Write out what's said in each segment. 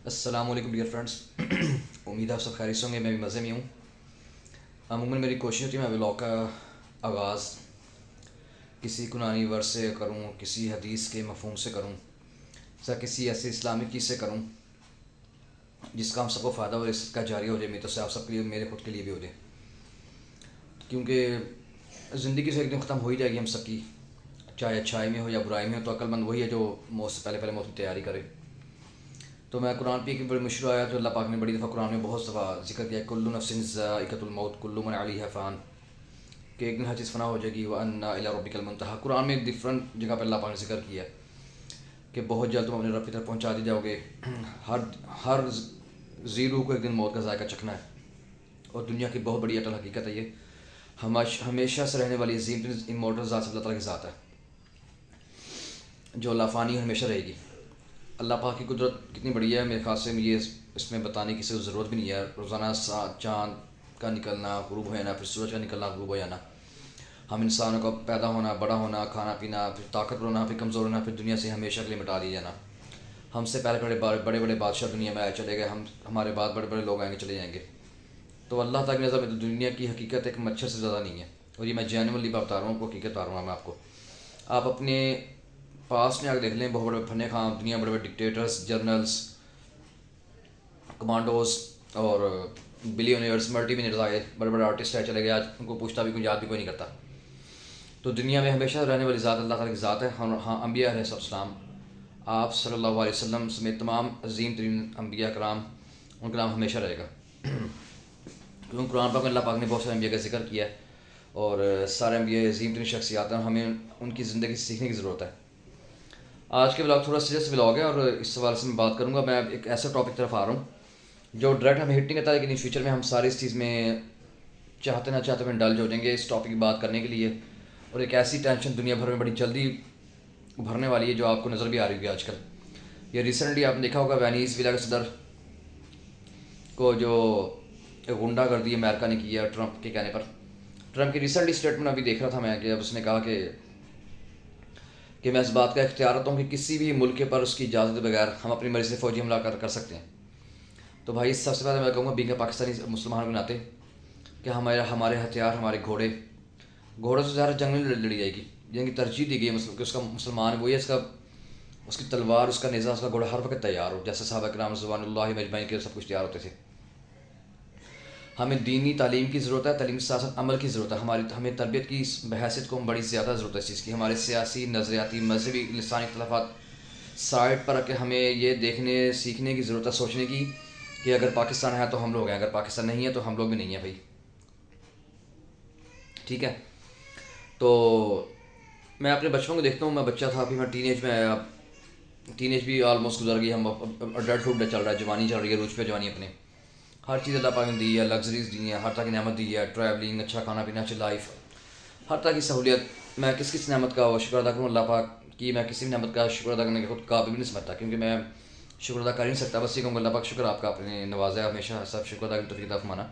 السلام علیکم dear friends. امید ہے آپ سب خیریت سے ہوں گے. میں بھی مزے میں ہوں. عموماً میری کوشش ہوتی ہے میں ولاگ کا آغاز کسی قرآنی ورس سے کروں, کسی حدیث کے مفہوم سے کروں, یا کسی ایسی اسلامک چیز سے کروں جس کا ہم سب کو فائدہ ہو, اس کا جاری ہو جائے. میں تو سے آپ سب کے لیے, میرے خود کے لیے بھی ہو جائے, کیونکہ زندگی سے ایک دن ختم ہو ہی جائے گی ہم سب کی, چاہے اچھائی میں ہو یا برائی میں ہو. تو عقل مند وہی ہے جو موت سے پہلے موت کی تیاری کرے. تو میں قرآن پہ ایک بڑی مشہور آیا تو اللہ پاک نے بڑی دفعہ قرآن میں بہت دفعہ ذکر کیا, کل نفس ذائقۃ الموت کل من علیہا فان, کہ ایک دن ہر چیز فنا ہو جائے گی. وَأَنَّ إِلَىٰ رَبِّكَ الْمُنتَهَىٰ. قرآن میں ڈفرنٹ جگہ پہ اللہ پاک نے ذکر کیا ہے کہ بہت جلد تم اپنے رب کی طرف پہنچا دی جاؤ گے. ہر زیرو کو ایک دن موت کا ذائقہ چکھنا ہے, اور دنیا کی بہت بڑی اٹل حقیقت ہے یہ. ہمیشہ سے رہنے والی عظیم امورٹل ذات اللہ تعالیٰ کی ذات ہے جو لافانی ہمیشہ رہے گی. اللہ پاک کی قدرت کتنی بڑی ہے, میرے خیال سے یہ اس میں بتانے کی ضرورت بھی نہیں ہے. روزانہ چاند کا نکلنا, غروب ہو جانا, پھر سورج کا نکلنا, غروب ہو جانا, ہم انسانوں کا پیدا ہونا, بڑا ہونا, کھانا پینا, پھر طاقتور ہونا, پھر کمزور ہونا, پھر دنیا سے ہمیشہ کے لیے مٹا دیا جانا. ہم سے پہلے بڑے بڑے بادشاہ دنیا میں آئے چلے گئے, ہمارے بعد بڑے بڑے لوگ آئیں گے چلے جائیں گے. تو اللہ تعالیٰ کی نظر میں دنیا کی حقیقت ایک مچھر سے زیادہ نہیں ہے, اور یہ میں جینولی بتا رہا ہوں, کو حقیقت بتا رہا ہوں میں آپ کو. آپ اپنے پاس میں آ کے دیکھ لیں, بہت بڑے پھنے خواہ دنیا, بڑے بڑے ڈکٹیٹرس, جرنلس, کمانڈوز اور بلیونیئرس, ملٹی ملینئرز آئے, بڑے بڑے آرٹسٹ آئے چلے گئے, آج ان کو پوچھتا بھی کوئی یاد بھی کوئی نہیں کرتا. تو دنیا میں ہمیشہ رہنے والی ذات اللہ تعالیٰ کی ذات ہے. ہاں, انبیاء علیہ السلام, آپ صلی اللہ علیہ وسلم سمیت تمام عظیم ترین انبیاء کرام, ان کا نام ہمیشہ رہے گا. کیونکہ قرآن پاک میں اللہ پاک نے بہت سارے انبیاء کا ذکر کیا ہے, اور سارے انبیاء عظیم ترین شخصیات ہیں, ہمیں ان کی زندگی سے سیکھنے کی ضرورت ہے. آج کے ولاگ تھوڑا سیریس ولاگ ہے, اور اس حوالے سے میں بات کروں گا. میں ایک ایسا ٹاپک طرف آ رہا ہوں جو ڈائریکٹ ہمیں ہٹ نہیں کرتا, لیکن ان فیوچر میں ہم سارے اس چیز میں چاہتے نہ چاہتے ہوئے ڈل ہو جائیں گے اس ٹاپک کی بات کرنے کے لیے. اور ایک ایسی ٹینشن دنیا بھر میں بڑی جلدی ابھرنے والی ہے جو آپ کو نظر بھی آ رہی ہوگی آج کل. یہ ریسنٹلی آپ نے دیکھا ہوگا وینیز ویلا کے صدر کو جو غنڈہ گردی امریکہ نے کیا ٹرمپ کے کہنے پر. ٹرمپ کی ریسنٹلی اسٹیٹمنٹ ابھی دیکھ رہا تھا میں, کہ اب اس نے کہا کہ میں اس بات کا اختیار رہتا ہوں کہ کسی بھی ملک کے پر اس کی اجازت کے بغیر ہم اپنی مرضی سے فوجی حملہ کر سکتے ہیں. تو بھائی سب سے پہلے میں کہوں گا بینگ پاکستانی مسلمانوں کے ناطے کہ ہمارے ہتھیار, ہمارے گھوڑوں سے زیادہ جنگ میں لڑی جائے گی, جن کی ترجیح دی گئی ہے کہ اس کا مسلمان وہی ہے, اس کی تلوار, اس کا نیزہ, اس کا گھوڑا ہر وقت تیار ہو, جیسے صحابہ کرام رضوان اللہ مجمعین کے سب کچھ تیار ہوتے تھے. ہمیں دینی تعلیم کی ضرورت ہے, تعلیم کے ساتھ ساتھ عمل کی ضرورت ہے. ہمیں تربیت کی بحیثیت کو بڑی زیادہ ضرورت ہے اس چیز کی. ہمارے سیاسی, نظریاتی, مذہبی, لسانی اختلافات سائڈ پر رکھ کے ہمیں یہ دیکھنے سیکھنے کی ضرورت ہے, سوچنے کی کہ اگر پاکستان ہے تو ہم لوگ ہیں, اگر پاکستان نہیں ہے تو ہم لوگ بھی نہیں ہیں بھائی. ٹھیک ہے, تو میں اپنے بچپن کو دیکھتا ہوں. میں بچہ تھا, پھر میں ٹین ایج میں آیا, ٹین ایج بھی آلموسٹ گزر گئی, ہم اڈلٹہڈ چل رہا ہے, جوانی چل رہی ہے, روج پہ جوانی اپنے. ہر چیز اللہ پاک نے دی ہے, لگژریز دی ہیں, ہر طرح کی نعمت دی ہے, ٹریولنگ, اچھا کھانا پینا, اچھی لائف, ہر طرح کی سہولیت. میں کس نعمت کا شکر ادا کروں اللہ پاک کی. میں کسی بھی نعمت کا شکر ادا کرنے کے خود قابل بھی نہیں سمجھتا, کیونکہ میں شکر ادا کر ہی نہیں سکتا. بس یہ کہوں گا اللہ پاک شکر آپ کا, آپ نے نوازا ہے, ہمیشہ سب شکر ادا کرنے کی توفیق مانا.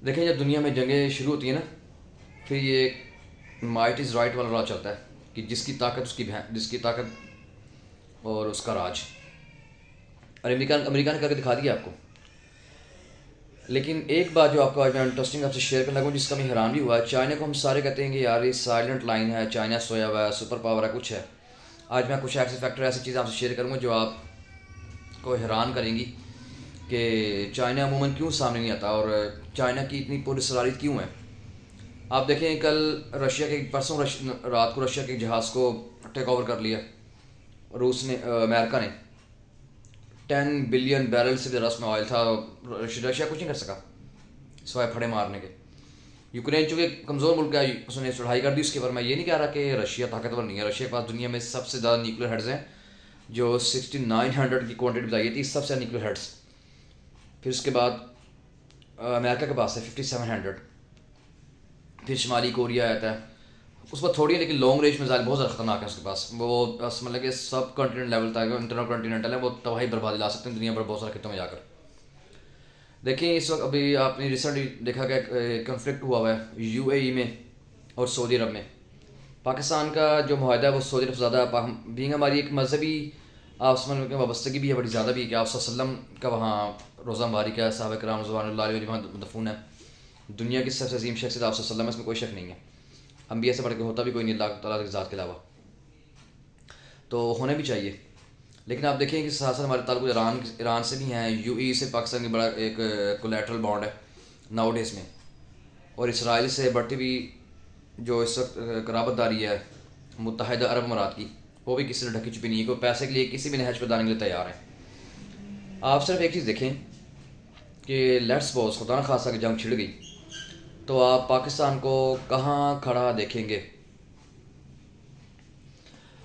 دیکھیں جب دنیا میں جنگیں شروع ہوتی ہیں نا, پھر یہ مائٹ از رائٹ والا راج چلتا ہے کہ جس کی طاقت اس کی بہن, جس کی طاقت اور اس کا راج. اور امریکہ نے کر کے دکھا دیا آپ کو. لیکن ایک بات جو آپ کو آج میں انٹرسٹنگ آپ سے شیئر کرنے لگوں, جس کا میں حیران بھی ہوا ہے. چائنا کو ہم سارے کہتے ہیں کہ یار یہ سائلنٹ لائن ہے, چائنا سویا ہوا ہے, سپر پاور ہے, کچھ ہے. آج میں کچھ ایسے فیکٹر, ایسی چیزیں آپ سے شیئر کروں گا جو آپ کو حیران کریں گی کہ چائنا عموماً کیوں سامنے نہیں آتا, اور چائنا کی اتنی پوری صلاحیت کیوں ہے. آپ دیکھیں کل پرسوں رات کو رشیا کے جہاز کو ٹیک اوور کر لیا روس نے, امریکہ نے. 10 بلین بیرل سے زیادہ اس میں آئل تھا. رشیا کچھ نہیں کر سکا سوائے پھڑے مارنے کے. یوکرین چونکہ کمزور ملک ہے, اس نے چڑھائی کر دی اس کے اوپر. میں یہ نہیں کہہ رہا کہ رشیا طاقتور نہیں ہے, رشیا کے پاس دنیا میں سب سے زیادہ نیوکلیر ہیڈز ہیں, جو 6900 کی کوانٹٹی بتائی تھی, سب سے زیادہ نیوکلیر ہیڈز. پھر اس کے بعد امریکہ کے پاس ہے 5700. پھر شمالی کوریا آتا ہے, اس پر تھوڑی ہے لیکن لانگ رینج میزائل بہت زیادہ خطرناک ہے اس کے پاس. وہ مطلب کہ سب کنٹیننٹ لیول تک, انٹرنل کنٹیننٹل ہے, وہ تباہی بربادی لا سکتے ہیں دنیا پر بہت سارے خطوں میں جا کر. دیکھیں اس وقت ابھی آپ نے ریسنٹلی دیکھا کہ کنفلکٹ ہوا ہے یو اے ای میں اور سعودی عرب میں. پاکستان کا جو معاہدہ ہے وہ سعودی عرب سے زیادہ بینگ ہماری ایک مذہبی آپس میں وابستگی بھی ہے بڑی زیادہ بھی ہے کہ آپ صلی اللہ علیہ وسلم کا وہاں روزہ مبارک ہے، صحابہ کرام رضوان اللہ علیہ وہاں مدفون ہے. دنیا کی سب سے عظیم شخصیت آپ صلی اللہ علیہ وسلم ہے، اس میں کوئی شک نہیں ہے. انبیاء سے بڑھ کے ہوتا بھی کوئی نہیں اللہ تعالیٰ کی ذات کے علاوہ، تو ہونے بھی چاہیے. لیکن آپ دیکھیں کہ ساتھ ساتھ ہمارے تعلق ایران سے بھی ہیں. یو ای سے پاکستان کی بڑا ایک کولیٹرل بانڈ ہے ناؤ ڈیز میں، اور اسرائیل سے بڑھتی بھی جو اس وقت قرابت داری ہے متحدہ عرب امارات کی، وہ بھی کسی سے ڈھکی چھپی نہیں ہے. کوئی پیسے کے لیے کسی بھی نہج پہ دانے کے لیے تیار ہیں. آپ صرف ایک چیز دیکھیں کہ لیٹس سپوز خدا نخواستہ کہ جنگ چھڑ گئی تو آپ پاکستان کو کہاں کھڑا دیکھیں گے؟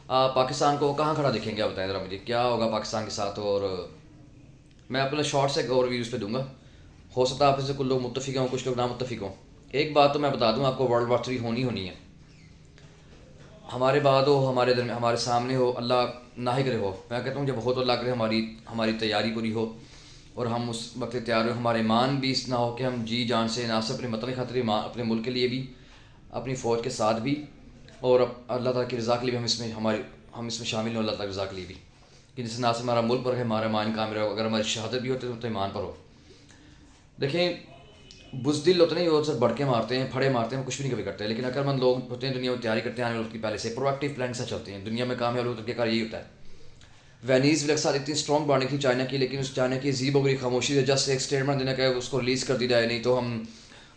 آپ پاکستان کو کہاں کھڑا دیکھیں گے؟ آپ بتائیں ذرا مجھے کیا ہوگا پاکستان کے ساتھ. اور میں اپنے شارٹ سے اور ویوز پہ دوں گا، ہو سکتا ہے آپ سے کچھ لوگ متفق ہوں کچھ لوگ نامتفق ہوں. ایک بات تو میں بتا دوں آپ کو، ورلڈ وار 3 ہونی ہے. ہمارے بعد ہو، ہمارے درمیان، ہمارے سامنے ہو، اللہ نہ ہی کرے ہو. میں کہتا ہوں جب ہو تو اللہ کرے ہماری تیاری پوری ہو اور ہم اس وقت تیار ہو. ہمارے ایمان بھی اس نہ ہو کہ ہم جی جان سے نہ صرف اپنے مطلب خاطر اپنے ملک کے لیے بھی، اپنی فوج کے ساتھ بھی، اور اللہ تعالیٰ کی رضا کے لیے بھی ہم اس میں شامل ہوں. اللہ تعالیٰ کی رضا کے لیے بھی کہ جس سے نہ صرف ہمارا ملک پر ہے، ہمارا ایمان کامل ہو. اگر ہماری شہادت بھی ہوتی ہے تو ایمان پر ہو. دیکھیں بزدل ہوتے نہیں، وہ صرف بڑھ کے مارتے ہیں، پھڑے مارتے ہیں، وہ کچھ بھی نہیں کبھی کرتے. لیکن عقل مند لوگ ہوتے ہیں دنیا میں تیاری کرتے ہیں آنے والے وقت کی پہلے سے، پرو ایکٹیو پلان سے چلتے ہیں. دنیا میں کامیاب لوگ کے کار یہی ہوتا ہے. وینیز کے ساتھ اتنی اسٹرانگ بانڈنگ تھی چائنا کی، لیکن اس چائنا کی عجیب و غریب خاموشی سے جسٹ ایک اسٹیٹمنٹ دینے کا اس کو ریلیز کر دی جائے، نہیں تو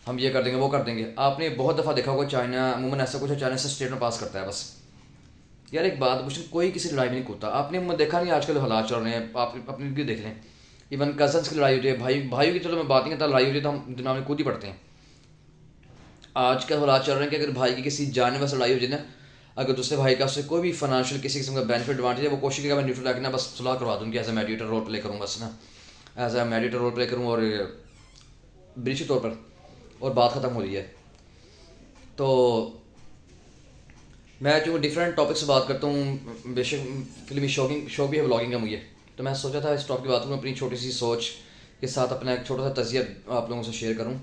ہم یہ کر دیں گے وہ کر دیں گے. آپ نے بہت دفعہ دیکھا ہوگا چائنا عموماً ایسا کچھ ہے، چائنا سے اسٹیٹمنٹ پاس کرتا ہے بس. یار ایک بات مجھے، کوئی کسی لڑائی میں نہیں کوتا. آپ نے دیکھا نہیں آج کل حالات چل رہے ہیں، آپ اپنی بھی دیکھ لیں. ایون کزنس کی لڑائی ہوتی ہے، بھائیوں کی چلو میں بات نہیں کرتا، لڑائی ہوتی ہے تو ہم دماغ میں کود ہی پڑتے ہیں. آج کل حالات چل رہے ہیں کہ اگر بھائی کی کسی جانور سے لڑائی ہو جائے نا، اگر دوسرے بھائی کا اس سے کوئی بھی فائنینشیل کسی قسم کا بینیفٹ ایڈوانٹیج ہے، وہ کوشش کرے گا میں نیوٹرل رکھنا، بس صلاح کروا دوں گی، as a mediator role play کروں بس نا، as a mediator role play کروں اور بریچی طور پر، اور بات ختم ہو رہی ہے. تو میں چونکہ ڈفرینٹ ٹاپک سے بات کرتا ہوں، بے شک فلمی شوق بھی ہے بلاگنگ کا مجھے، تو میں سوچا تھا اس ٹاپک کی بات کروں، اپنی چھوٹی سی سوچ کے ساتھ اپنا ایک چھوٹا سا تجزیہ آپ لوگوں سے شیئر کروں.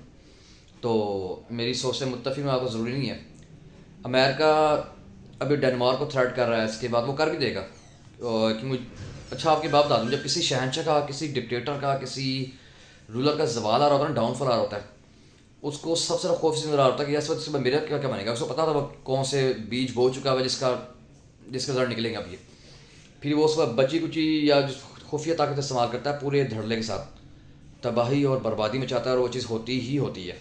تو میری سوچ سے متفق میں آپ کو ضروری نہیں ہے. امریکہ ابھی ڈنمارک کو تھریٹ کر رہا ہے، اس کے بعد وہ کر بھی دے گا. کیونکہ اچھا آپ کی بات بتا دوں، جب کسی شہنشاہ کا، کسی ڈکٹیٹر کا، کسی رولر کا زوال آ رہا ہوتا ہے نا، ڈاؤن فال آ رہا ہوتا ہے، اس کو سب سے زیادہ خوف سے نظر آ رہا ہوتا ہے کہ اس وقت میرا کیا بنے گا. اس کو پتا تھا وہ کون سے بیج بو چکا ہے جس کا رزلٹ نکلیں گا. اب یہ پھر وہ اس وقت بچی کچی یا خفیہ طاقت استعمال کرتا ہے پورے دھڑلے کے ساتھ، تباہی اور بربادی میں چاہتا ہے، اور وہ چیز ہوتی ہی ہوتی ہے.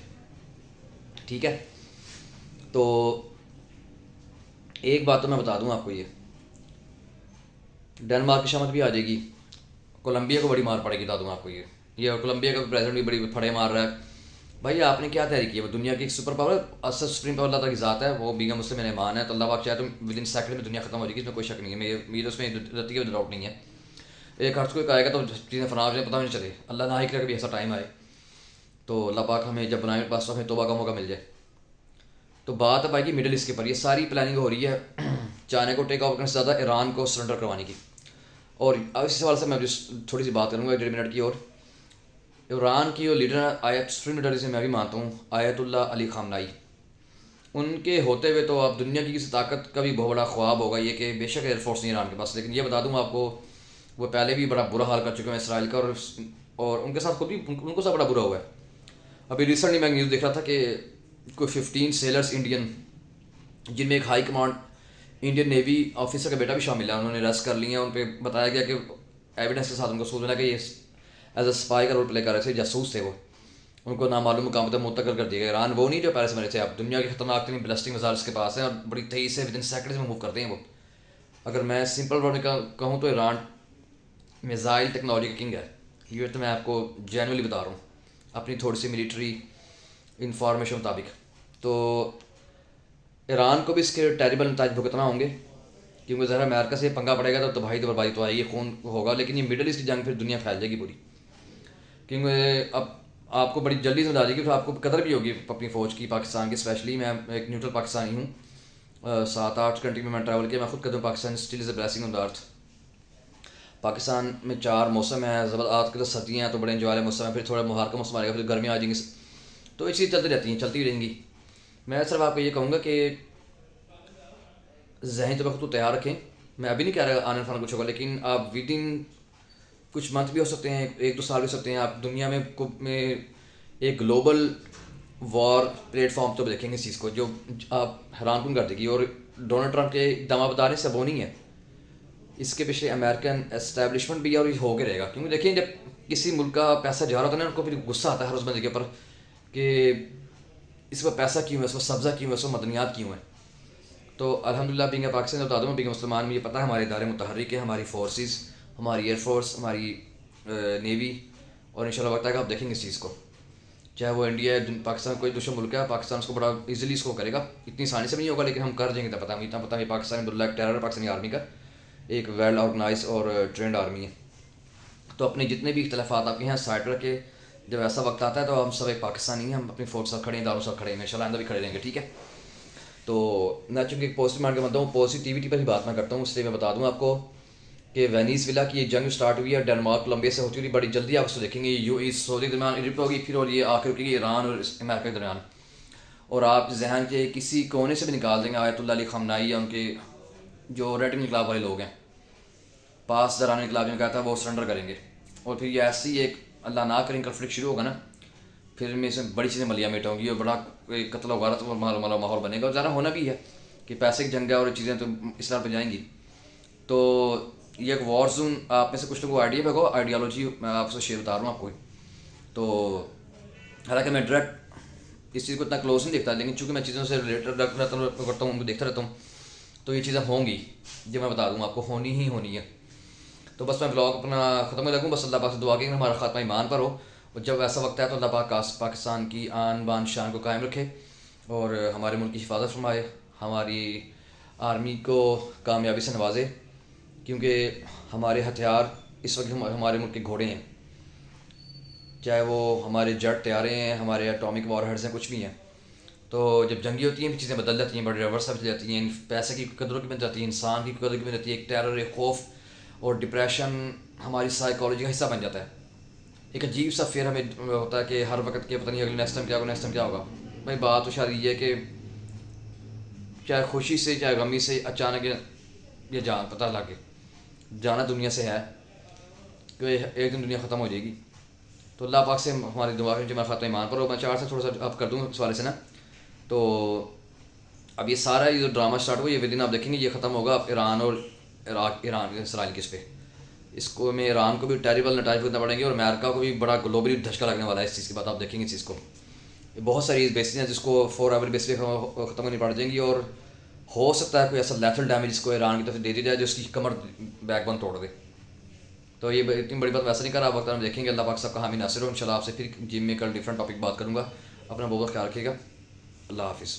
ٹھیک ہے، تو ایک بات تو میں بتا دوں آپ کو، یہ ڈنمارک کی شامت بھی آ جائے گی، کولمبیا کو بڑی مار پڑے گی. بتا دوں آپ کو یہ کولمبیا کا پریزیڈنٹ بھی بڑی پھڑے مار رہا ہے. بھائی آپ نے کیا تیاری کی ہے؟ وہ دنیا کی ایک سپر پاور ہے، اصل سپریم پاور اللہ تعالیٰ کی ذات ہے، وہ بیگم مسلم میں ایمان ہے. تو اللہ پاک چاہے تو ود ان سیکنڈ میں دنیا ختم ہو جائے گی، اس میں کوئی شک نہیں ہے. میرے اس میں رتی کا ڈاؤٹ نہیں ہے. ایک ہرس کو آئے گا تو چیزیں فنا ہو جائیں، پتہ نہیں چلے. اللہ نہ ہی کرے کبھی ایسا ٹائم آئے، تو اللہ پاک ہمیں جب بنائے پاس تو ہمیں توبہ کا موقع مل جائے. تو بات اب آئے گی مڈل ایسٹ کے پر. یہ ساری پلاننگ ہو رہی ہے چائنا کو ٹیک آف کرنے سے زیادہ ایران کو سرنڈر کروانے کی. اور اس سوال سے میں تھوڑی سی بات کروں گا 1.5 منٹ کی. اور ایران کی جو لیڈر سپریم لیڈر جسے میں بھی مانتا ہوں، آیت اللہ علی خامنائی، ان کے ہوتے ہوئے تو اب دنیا کی کسی طاقت کا بھی بہت بڑا خواب ہوگا یہ کہ بے شک ایئر فورس نہیں ایران کے پاس. لیکن یہ بتا دوں آپ کو، وہ پہلے بھی بڑا برا حال کر چکے ہیں اسرائیل کا، اور ان کے ساتھ خود بھی ان کو سب بڑا برا ہوا ہے. ابھی ریسنٹلی میں نیوز دیکھ رہا تھا کہ کوئی 15 سیلرس انڈین، جن میں ایک high command Indian navy officer کا بیٹا بھی شامل ہے، انہوں نے ریسٹ کر لی ہیں. ان پہ بتایا گیا کہ ایویڈنس کے ساتھ ان کو سوچ ملا کہ یہ ایز اے اسپائی کا رول پلے کر رہے تھے، جاسوس تھے. وہ ان کو نامعلوم مقام پر منتقل کر دیا گیا. ایران وہ نہیں جو پیرس میں رہے تھے، اب دنیا کے خطرناک ترین بلسٹنگ میزائلس کے پاس ہیں، اور بڑی تیزی سے ود ان سیکنڈز میں موو کرتے ہیں وہ. اگر میں سمپل ورڈ میں کہوں تو ایران میزائل ٹیکنالوجی کا کنگ ہے. یہ تو میں آپ کو جینولی بتا رہا ہوں اپنی تھوڑی سی ملٹری انفارمیشن مطابق. تو ایران کو بھی اس کے ٹیریبل نتائج بھگتنا ہوں گے، کیونکہ ظاہر امریکہ سے پنگا پڑے گا تو تباہی تو بربادی تو آئے گی، خون ہوگا. لیکن یہ مڈل ایسٹ کی جنگ پھر دنیا پھیل جائے گی پوری، کیونکہ اب آپ کو بڑی جلدی سمجھ آ جائے گی، پھر آپ کو قدر بھی ہوگی اپنی فوج کی، پاکستان کی. اسپیشلی میں ایک نیوٹرل پاکستانی ہوں، 7-8 کنٹری میں ٹریول کیا. میں خود کہتا ہوں Pakistan still is a blessing on the earth. Pakistan میں 4 موسم ہیں، آج کل سردیاں ہیں تو بڑے انجوائے والے موسم ہیں، پھر تھوڑا مہار کا موسم آئے گا، پھر گرمیاں آ جائیں گی. تو یہ چیز چلتی رہتی ہیں، چلتی رہیں گی. میں صرف آپ کو یہ کہوں گا کہ ذہن تو وقت تیار رکھیں. میں ابھی نہیں کہہ رہا آنے والا کچھ ہوگا، لیکن آپ ود ان کچھ منتھ بھی ہو سکتے ہیں، 1-2 سال بھی ہو سکتے ہیں، آپ دنیا میں ایک گلوبل وار پلیٹ فارم تو دیکھیں گے اس چیز کو، جو آپ حیران کن کر دے گی. اور ڈونلڈ ٹرمپ کے اقدامات بتانے سے وہ نہیں ہے، اس کے پیچھے امریکن اسٹیبلشمنٹ بھی ہے اور یہ ہو کے رہے گا. کیونکہ دیکھیں جب کسی ملک کا پیسہ جا رہا ہوتا ہے نا، ان کو پھر غصہ آتا ہے ہر اس بندے کے اوپر کہ اس پر پیسہ کیوں ہے، اس پر سبزہ کیوں ہے، اس پر مدنیات کیوں ہیں. تو الحمدللہ بینگ اے پاکستان بتا دوں، بینگ اے مسلمان میں یہ پتہ ہے ہمارے ادارے متحرک ہیں، ہماری فورسز، ہماری ایئر فورس، ہماری نیوی، اور انشاءاللہ وقت آئے گا آپ دیکھیں گے اس چیز کو. چاہے وہ انڈیا ہے، پاکستان کوئی دشمن ملک ہے، پاکستان اس کو بڑا ایزیلی اس کو کرے گا. اتنی آسانی سے بھی نہیں ہوگا لیکن ہم کر دیں گے. پتہ اتنا پتہ ہے پاکستان عبداللہ ایک ٹیرر ہے پاکستانی آرمی کا، ایک ویل آرگنائز اور ٹرینڈ آرمی ہے. تو اپنے جتنے بھی اختلافات آپ کے یہاں سائڈ رکھ کے جب ایسا وقت آتا ہے تو ہم سب ایک پاکستانی ہیں، ہم اپنی فوج ساتھ کھڑے ہیں، اداروں ساتھ کھڑے ہیں، انشاءاللہ آئندہ بھی کھڑے رہیں گے. ٹھیک ہے. تو میں چونکہ ایک پازیٹیو مائنڈ کا بنتا ہوں، پازیٹیوٹی پر ہی بات میں کرتا ہوں، اس لیے میں بتا دوں آپ کو کہ وینیزویلا کی یہ جنگ سٹارٹ ہوئی ہے ڈنمارک کولمبیا سے ہوتی ہوئی، بڑی جلدی آپ اس کو دیکھیں گے. یو ای سعودی کے درمیان ایجپٹ ہوگی، پھر اور یہ آخر ہوگی ایران اور امریکہ کے درمیان. اور آپ ذہن کے کسی کونے سے بھی نکال دیں گے آیت اللہ علی خامنائی یا ان کے جو ریڈ انقلاب والے لوگ ہیں، پاس دوران انقلاب جو کہتا ہے وہ سرنڈر کریں گے. اور پھر یہ ایسی ایک اللہ نہ کریں کنفلکٹ شروع ہوگا نا، پھر میں سے بڑی چیزیں ملیا میٹ ہوں گی اور بڑا قتل و غارت ماحول بنے گا. اور ذرا ہونا بھی ہے کہ پیسے کی جنگ ہے اور چیزیں تو اس طرح پہ جائیں گی. تو یہ ایک وار زون آپ میں سے کچھ لوگوں کو آئیڈیا بھی ہوگا، آئیڈیالوجی میں آپ سے شیئر بتا رہا ہوں آپ کو. تو حالانکہ میں ڈائریکٹ اس چیز کو اتنا کلوز نہیں دیکھتا، لیکن چونکہ میں چیزوں سے ریلیٹڈ رہتا ہوں، ان کو دیکھتا رہتا ہوں، تو یہ چیزیں ہوں گی جو میں بتا دوں آپ کو، ہونی ہی ہونی ہے. تو بس میں بلاگ اپنا ختم ہو لگوں. بس اللہ پاک سے دعا کہ ہمارا خاتمہ ایمان پر ہو، اور جب ایسا وقت ہے تو اللہ پاک پاکستان کی آن بان شان کو قائم رکھے اور ہمارے ملک کی حفاظت فرمائے، ہماری آرمی کو کامیابی سے نوازے. کیونکہ ہمارے ہتھیار اس وقت ہمارے ملک کے گھوڑے ہیں، چاہے وہ ہمارے جٹ طیارے ہیں، ہمارے ایٹامک وار ہیڈز ہیں، کچھ بھی ہیں. تو جب جنگی ہوتی ہیں چیزیں بدل جاتی ہیں، بڑی ریورس بدل جاتی ہیں، پیسے کی قدروں کی بن جاتی ہے، انسان کی قدر کی بن جاتی ہے. ایک ٹیرر، ایک خوف اور ڈپریشن ہماری سائیکالوجی کا حصہ بن جاتا ہے. ایک عجیب سا فیئر ہمیں ہوتا ہے کہ ہر وقت کہ پتہ نہیں اگلے نیکسٹ ٹائم کیا ہوگا، نیکسٹ ٹائم کیا ہوگا. بھائی بات تو شاید یہ ہے کہ چاہے خوشی سے چاہے غمی سے اچانک یہ جان پتہ لگ جانا دنیا سے ہے کہ ایک دن دنیا ختم ہو جائے گی. تو اللہ پاک سے ہماری دعا کریں کہ ہمارا خاتمہ ایمان پر ہو. میں چار سے تھوڑا سا اب کر دوں اس والے سے نا. تو اب یہ سارا یہ جو ڈرامہ اسٹارٹ ہوا، یہ ودن آپ دیکھیں گے یہ ختم ہوگا اب ایران اور ایران اسرائیل کس پہ. اس کو میں ایران کو بھی ٹیریبل نتائج بھگتنا پڑیں گے اور امریکہ کو بھی بڑا گلوبلی دھچکا لگنے والا ہے اس چیز کی بات. آپ دیکھیں گے اس چیز کو، بہت ساری بیسز ہیں جس کو فور ایور بیس پہ ختم کرنی پڑ جائیں گی. اور ہو سکتا ہے کوئی ایسا لیتھل ڈیمیج اس کو ایران کی طرف دے دی جائے جو اس کی کمر بیک بون توڑ دے. تو یہ اتنی بڑی بات ویسے نہیں کر رہا، وقت ہم دیکھیں گے. اللہ پاک صاحب کا حامی ناصر ہو. انشاءاللہ آپ سے پھر جم میں کل ڈفرینٹ ٹاپک بات کروں گا. اپنا بہت خیال رکھیے گا. اللہ حافظ.